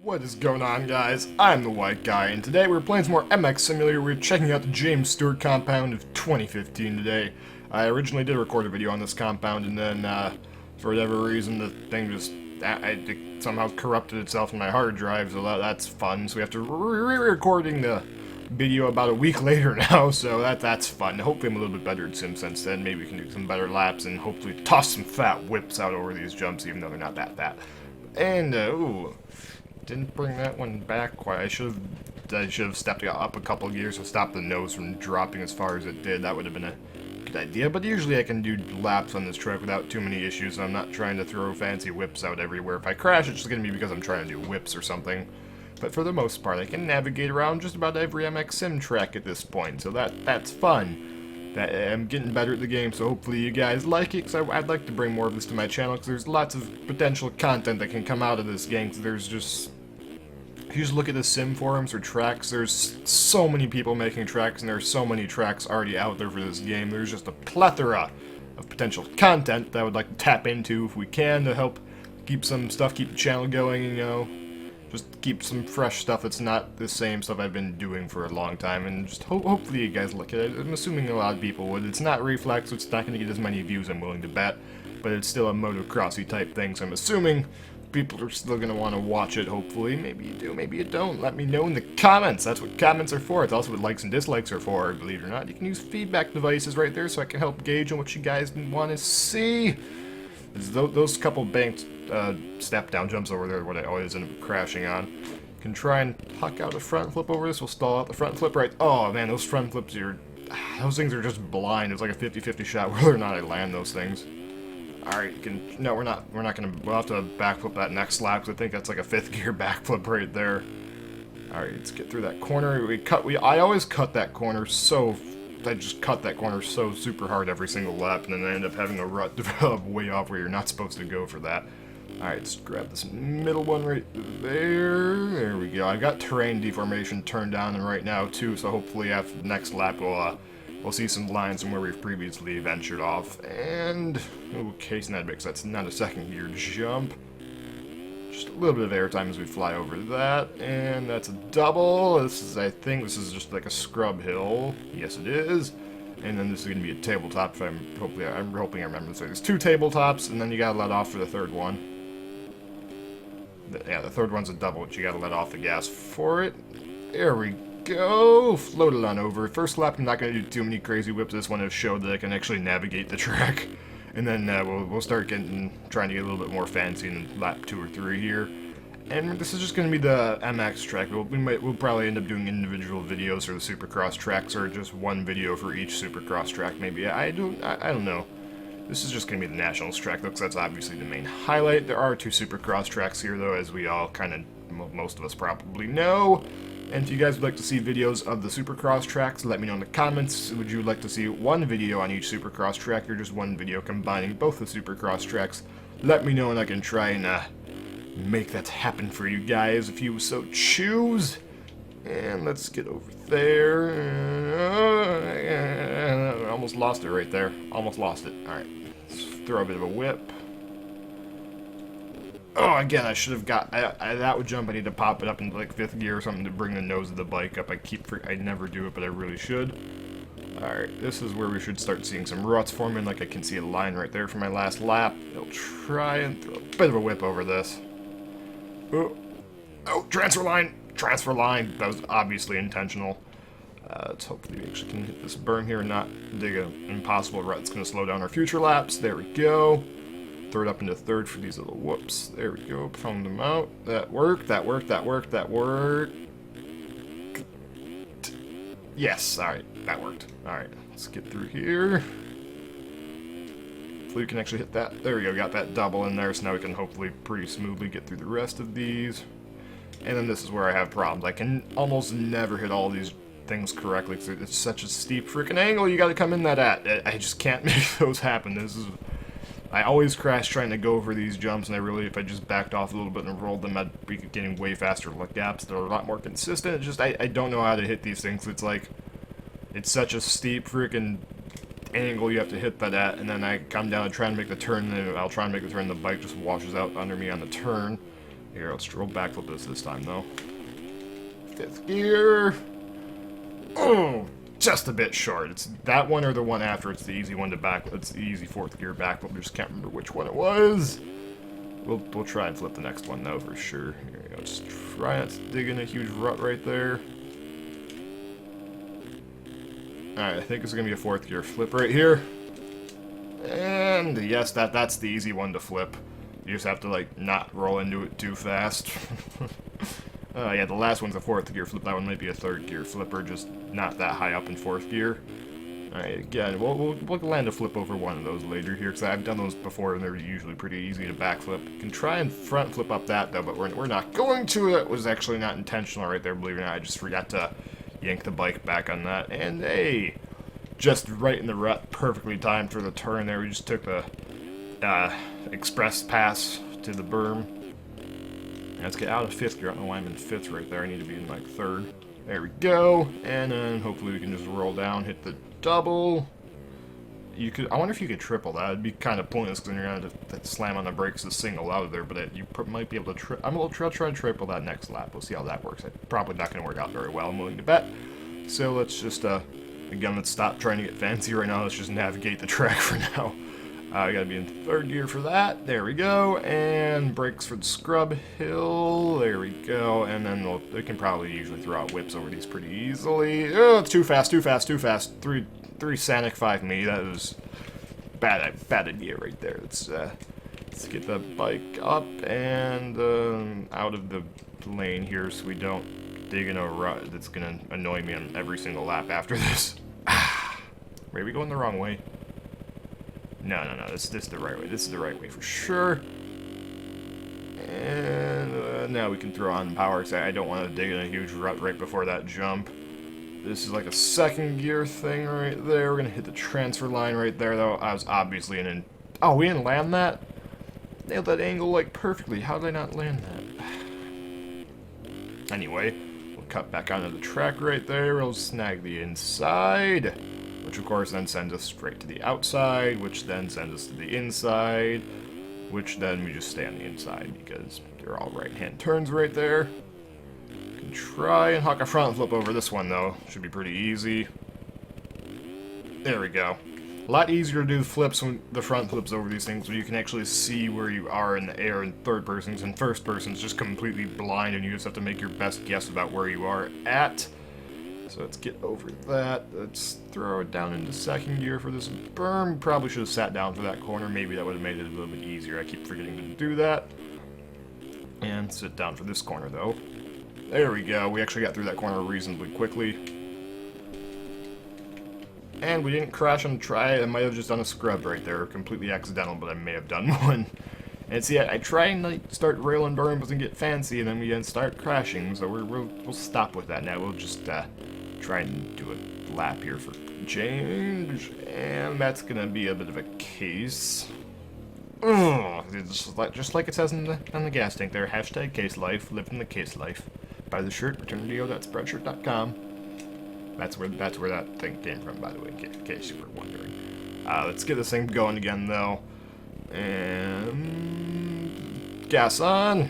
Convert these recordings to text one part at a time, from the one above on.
What is going on, guys? I'm the White Guy, and today we're playing some more MX Simulator. We're checking out the James Stewart compound of 2015 today. I originally did record a video on this compound, and then, for whatever reason, the thing just it somehow corrupted itself in my hard drive, so that's fun. So we have to re-recording the video about a week later now, so that's fun. Hopefully I'm a little bit better at Sim since then. Maybe we can do some better laps and hopefully toss some fat whips out over these jumps, even though they're not that fat. And, ooh. Didn't bring that one back quite. I should have stepped up a couple gears to stop the nose from dropping as far as it did. That would have been a good idea. But usually I can do laps on this truck without too many issues. I'm not trying to throw fancy whips out everywhere. If I crash, it's just going to be because I'm trying to do whips or something. But for the most part, I can navigate around just about every MX Sim track at this point. So that's fun. I'm getting better at the game, so hopefully you guys like it, because I'd like to bring more of this to my channel, because there's lots of potential content that can come out of this game. So there's just... If you just look at the sim forums or tracks, there's so many people making tracks, and there's so many tracks already out there for this game. There's just a plethora of potential content that I would like to tap into if we can to help keep some stuff, keep the channel going, you know. Just keep some fresh stuff that's not the same stuff I've been doing for a long time, and just hopefully you guys look at it. I'm assuming a lot of people would. It's not Reflex, so it's not going to get as many views, I'm willing to bet, but it's still a motocrossy type thing, so I'm assuming people are still going to want to watch it, hopefully. Maybe you do, maybe you don't. Let me know in the comments. That's what comments are for. It's also what likes and dislikes are for, believe it or not. You can use feedback devices right there so I can help gauge on what you guys want to see. Those couple banked step-down jumps over there are what I always end up crashing on. You can try and puck out a front flip over this. We'll stall out the front flip right. Oh, man, those front flips those things are just blind. It's like a 50-50 shot whether or not I land those things. Alright, no, we're not gonna, we'll have to backflip that next lap, because I think that's like a 5th gear backflip right there. Alright, let's get through that corner. I always cut that corner I just cut that corner so super hard every single lap, and then I end up having a rut develop way off where you're not supposed to go for that. Alright, let's grab this middle one right there. There we go. I've got terrain deformation turned on right now too, so hopefully after the next lap we'll see some lines from where we've previously ventured off. And okay, so that's not a 2nd gear jump. Just a little bit of airtime as we fly over that, and that's a double. I think this is just like a scrub hill. Yes, it is. And then this is going to be a tabletop. I'm hoping I remember this. There's 2 tabletops, and then you gotta let off for the 3rd one. Yeah, the 3rd one's a double, but you gotta let off the gas for it. There we go. Float it on over. First lap, I'm not going to do too many crazy whips. This one has showed that I can actually navigate the track. And then we'll start trying to get a little bit more fancy in lap 2 or 3 here. And this is just going to be the MX track. We'll probably end up doing individual videos for the Supercross tracks, or just one video for each Supercross track, maybe. I don't know. This is just going to be the Nationals track, though, because that's obviously the main highlight. There are 2 Supercross tracks here, though, as we all most of us probably know. And if you guys would like to see videos of the Supercross tracks, let me know in the comments. Would you like to see one video on each Supercross track, or just one video combining both the Supercross tracks? Let me know, and I can try and make that happen for you guys if you so choose. And let's get over there. Almost lost it right there. Almost lost it. Alright, let's throw a bit of a whip. Oh, again, I should have got that would jump. I need to pop it up into like 5th gear or something to bring the nose of the bike up. I never do it, but I really should. Alright, this is where we should start seeing some ruts forming. Like I can see a line right there for my last lap. I'll try and throw a bit of a whip over this. Oh, transfer line! Transfer line! That was obviously intentional. Let's hopefully we actually can hit this berm here and not dig an impossible rut. It's going to slow down our future laps. There we go. Throw it up into 3rd for these little whoops. There we go. Found them out. That worked. That worked. That worked. That worked. Yes. Alright. That worked. Alright. Let's get through here. Hopefully we can actually hit that. There we go. Got that double in there, so now we can hopefully pretty smoothly get through the rest of these. And then this is where I have problems. I can almost never hit all these things correctly, because it's such a steep freaking angle you gotta come in that at. I just can't make those happen. I always crash trying to go over these jumps, and if I just backed off a little bit and rolled them, I'd be getting way faster look gaps. They're a lot more consistent. It's just, I don't know how to hit these things. It's like, it's such a steep freaking angle you have to hit that at, and then I come down and try and make the turn, and I'll try and make the turn, and the bike just washes out under me on the turn. Here, let's roll backflip this time, though. 5th gear. Oh, just a bit short. It's that one or the one after. It's the easy one to back. It's the easy 4th gear backflip. I just can't remember which one it was. We'll try and flip the next one, though, for sure. Here we go. Just try not to dig in a huge rut right there. Alright, I think it's going to be a 4th gear flip right here. And yes, that's the easy one to flip. You just have to, like, not roll into it too fast. Yeah, the last one's a 4th gear flip. That one might be a 3rd gear flipper, just not that high up in 4th gear. Alright, again, we'll land a flip over one of those later here, because I've done those before, and they're usually pretty easy to backflip. You can try and front flip up that, though, but we're not going to. That was actually not intentional right there, believe it or not. I just forgot to yank the bike back on that. And, hey, just right in the rut, perfectly timed for the turn there. We just took the express pass to the berm. Let's get out of 5th gear. I don't know why I'm in 5th right there. I need to be in, like, 3rd. There we go. And then hopefully we can just roll down, hit the double. You could. I wonder if you could triple that. It'd be kind of pointless because then you're going to have to slam on the brakes to single out of there. But you might be able to. I'm going to try to triple that next lap. We'll see how that works. It's probably not going to work out very well, I'm willing to bet. So let's just, again, let's stop trying to get fancy right now. Let's just navigate the track for now. I gotta be in 3rd gear for that. There we go. And brakes for the scrub hill. There we go. And then they can probably usually throw out whips over these pretty easily. Oh, it's too fast, too fast, too fast. 3 Sanic, 5 me. That was bad idea right there. Let's get the bike up and out of the lane here so we don't dig in a rut that's gonna annoy me on every single lap after this. Maybe we going the wrong way. No, this is the right way. This is the right way for sure. And now we can throw on power, because I don't want to dig in a huge rut right before that jump. This is like a 2nd gear thing right there. We're going to hit the transfer line right there, though. I was obviously in... Oh, we didn't land that? Nailed that angle, like, perfectly. How did I not land that? Anyway, we'll cut back onto the track right there. We'll snag the inside, which of course then sends us straight to the outside, which then sends us to the inside, which then we just stay on the inside because they're all right-hand turns right there. You can try and huck a front flip over this one, though. Should be pretty easy. There we go. A lot easier to do flips when the front flips over these things, where you can actually see where you are in the air in 3rd persons, and 1st person's just completely blind, and you just have to make your best guess about where you are at. So let's get over that. Let's throw it down into 2nd gear for this berm. Probably should have sat down for that corner. Maybe that would have made it a little bit easier. I keep forgetting to do that. And sit down for this corner, though. There we go. We actually got through that corner reasonably quickly. And we didn't crash on try. I might have just done a scrub right there. Completely accidental, but I may have done one. And see, I try and like start railing berms and get fancy, and then we start crashing. So we'll stop with that now. We'll just try and do a lap here for change, and that's gonna be a bit of a case. Oh, just like it says on the gas tank there. Hashtag case life. Live in the case life. Buy the shirt. Returnvideo.spreadshirt.com. That's where that thing came from, by the way, in case you were wondering. Let's get this thing going again, though. And gas on,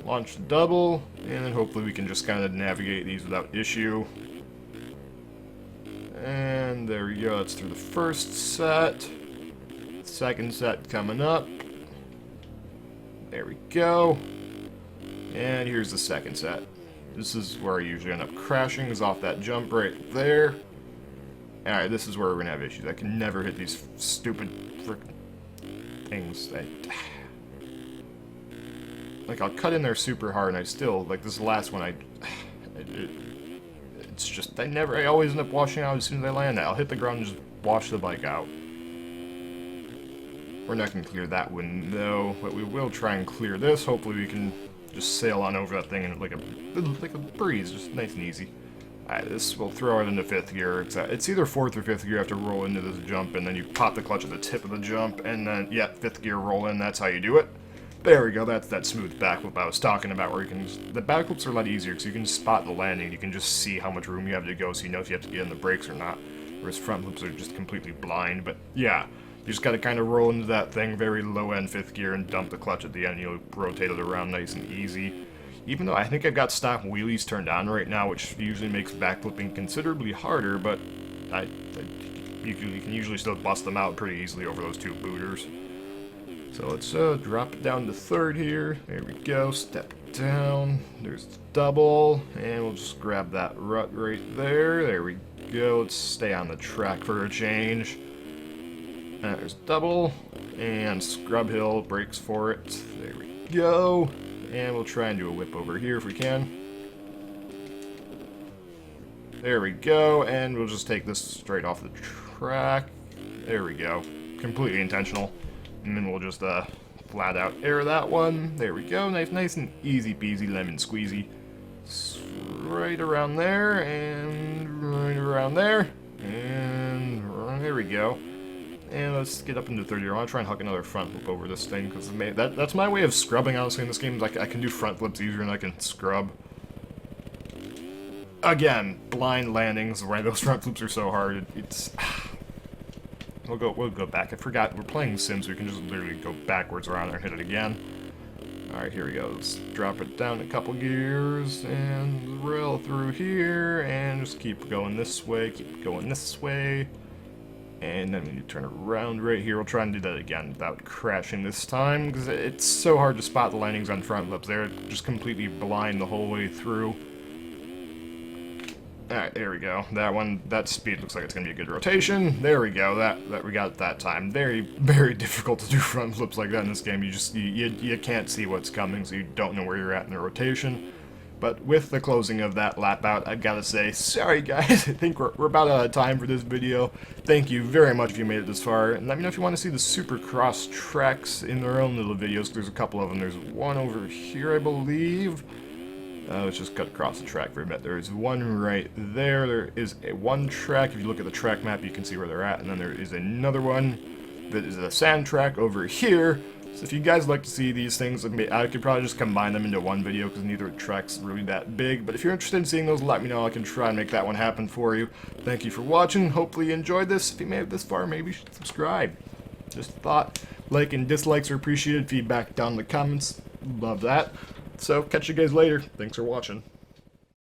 launch the double, and then hopefully we can just kind of navigate these without issue. And there we go, that's through the 1st set. 2nd set coming up. There we go. And here's the 2nd set. This is where I usually end up crashing, is off that jump right there. Alright, this is where we're going to have issues. I can never hit these stupid frickin' things. Like, I'll cut in there super hard, and I still, like, this last one, it's just, I always end up washing out as soon as I land. I'll hit the ground and just wash the bike out. We're not going to clear that one, though, but we will try and clear this. Hopefully we can just sail on over that thing in like a breeze, just nice and easy. Alright, we'll throw it into 5th gear. It's either 4th or 5th gear. You have to roll into this jump, and then you pop the clutch at the tip of the jump, and then, yeah, 5th gear roll in. That's how you do it. There we go. That's that smooth backflip I was talking about, where you can the backflips are a lot easier, because you can spot the landing. You can just see how much room you have to go, so you know if you have to get in the brakes or not. Whereas front flips are just completely blind. But, yeah, You just gotta kind of roll into that thing very low end 5th gear and dump the clutch at the end. You'll rotate it around nice and easy. Even though I think I've got stock wheelies turned on right now, which usually makes backflipping considerably harder, but you can usually still bust them out pretty easily over those 2 booters. So let's drop it down to 3rd here. There we go. Step down. There's the double, and we'll just grab that rut right there. There we go. Let's stay on the track for a change. There's double, and scrub hill, brakes for it. There we go. And we'll try and do a whip over here if we can. There we go, and we'll just take this straight off the track. There we go. Completely intentional. And then we'll just flat out air that one. There we go. Nice and easy peasy lemon squeezy. Right around there, and right around there. And there we go. And let's get up into 30. I want to try and hook another front flip over this thing, because that's my way of scrubbing, honestly, in this game. Like, I can do front flips easier than I can scrub. Again, blind landings, why those front flips are so hard. It's... We'll go back. I forgot, we're playing Sims, so we can just literally go backwards around there and hit it again. Alright, here we go. Let's drop it down a couple gears, and rail through here, and just keep going this way, And then when you turn around right here, we'll try and do that again without crashing this time, because it's so hard to spot the landings on front flips. They're just completely blind the whole way through. Alright, there we go. That speed looks like it's going to be a good rotation. There we go. That we got it that time. Very, very difficult to do front flips like that in this game. You can't see what's coming, so you don't know where you're at in the rotation. But with the closing of that lap out, I've got to say, sorry guys, I think we're about out of time for this video. Thank you very much if you made it this far, and let me know if you want to see the Supercross tracks in their own little videos. There's a couple of them. There's one over here, I believe. Let's just cut across the track for a bit. There is one right there. There is one track. If you look at the track map, you can see where they're at. And then there is another one that is a sand track over here. So if you guys like to see these things, I could probably just combine them into one video because neither track's really that big. But if you're interested in seeing those, let me know. I can try and make that one happen for you. Thank you for watching. Hopefully you enjoyed this. If you made it this far, maybe you should subscribe. Just a thought. Like and dislikes are appreciated. Feedback down in the comments. Love that. So, catch you guys later. Thanks for watching.